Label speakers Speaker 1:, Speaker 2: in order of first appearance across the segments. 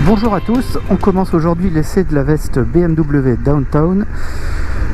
Speaker 1: Bonjour à tous, on commence aujourd'hui l'essai de la veste BMW Downtown.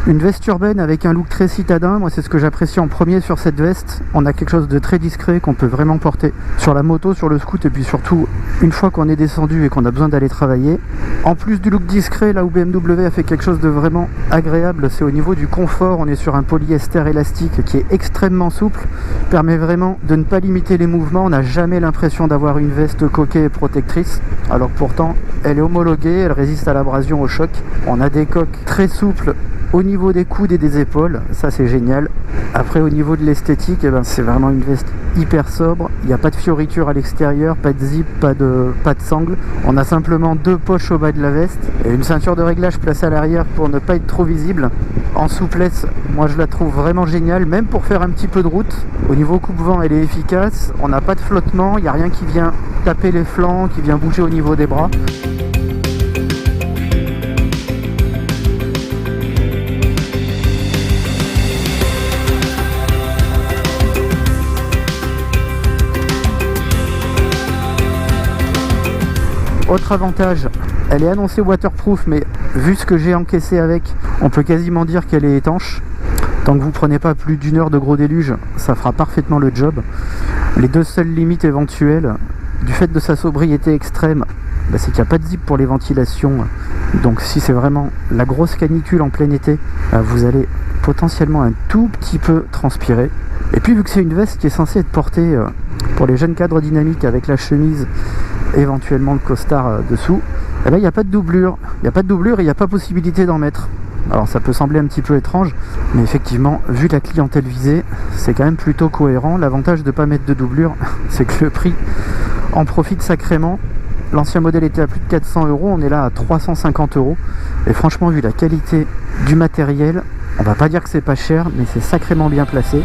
Speaker 1: Une veste urbaine avec un look très citadin, moi c'est ce que j'apprécie en premier sur cette veste. On a quelque chose de très discret qu'on peut vraiment porter sur la moto, sur le scoot et puis surtout une fois qu'on est descendu et qu'on a besoin d'aller travailler. En plus du look discret, là où BMW a fait quelque chose de vraiment agréable, c'est au niveau du confort. On est sur un polyester élastique qui est extrêmement souple, permet vraiment de ne pas limiter les mouvements. On n'a jamais l'impression d'avoir une veste coquée et protectrice, alors pourtant elle est homologuée, elle résiste à l'abrasion, au choc. On a des coques très souples au niveau des coudes et des épaules, ça c'est génial. Après au niveau de l'esthétique, c'est vraiment une veste hyper sobre. Il n'y a pas de fioritures à l'extérieur, pas de zip, pas de sangle. On a simplement deux poches au bas de la veste et une ceinture de réglage placée à l'arrière pour ne pas être trop visible. En souplesse, moi je la trouve vraiment géniale, même pour faire un petit peu de route. Au niveau coupe-vent, elle est efficace. On n'a pas de flottement, il n'y a rien qui vient taper les flancs, qui vient bouger au niveau des bras. Autre avantage, elle est annoncée waterproof, mais vu ce que j'ai encaissé avec, on peut quasiment dire qu'elle est étanche. Tant que vous prenez pas plus d'une heure de gros déluge, ça fera parfaitement le job. Les deux seules limites éventuelles, du fait de sa sobriété extrême, c'est qu'il n'y a pas de zip pour les ventilations. Donc si c'est vraiment la grosse canicule en plein été, vous allez potentiellement un tout petit peu transpirer. Et puis vu que c'est une veste qui est censée être portée pour les jeunes cadres dynamiques avec la chemise, éventuellement le costard dessous, il n'y a pas de doublure. Il n'y a pas de doublure et il n'y a pas possibilité d'en mettre. Alors ça peut sembler un petit peu étrange, mais effectivement, vu la clientèle visée, c'est quand même plutôt cohérent. L'avantage de ne pas mettre de doublure, c'est que le prix en profite sacrément. L'ancien modèle était à plus de 400 €, on est là à 350 €. Et franchement, vu la qualité du matériel, on va pas dire que c'est pas cher, mais c'est sacrément bien placé.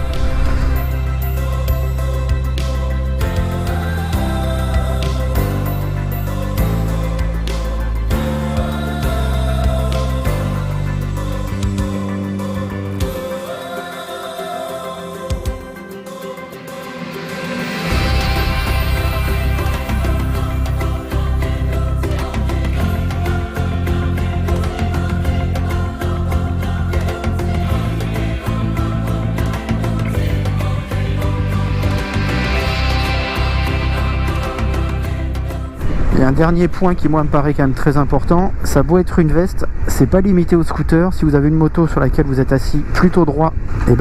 Speaker 1: Et un dernier point qui moi me paraît quand même très important, ça a beau être une veste, c'est pas limité au scooter. Si vous avez une moto sur laquelle vous êtes assis plutôt droit,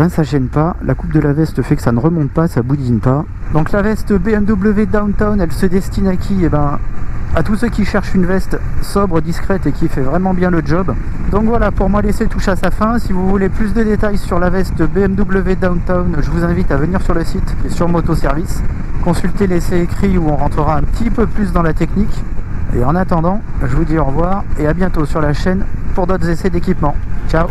Speaker 1: ça gêne pas. La coupe de la veste fait que ça ne remonte pas, ça boudine pas. Donc la veste BMW Downtown, elle se destine à qui? À tous ceux qui cherchent une veste sobre, discrète et qui fait vraiment bien le job. Donc voilà, pour moi l'essai touche à sa fin. Si vous voulez plus de détails sur la veste BMW Downtown, je vous invite à venir sur le site et sur Motoservice. Consultez l'essai écrit où on rentrera un petit peu plus dans la technique. Et en attendant, je vous dis au revoir et à bientôt sur la chaîne pour d'autres essais d'équipement. Ciao!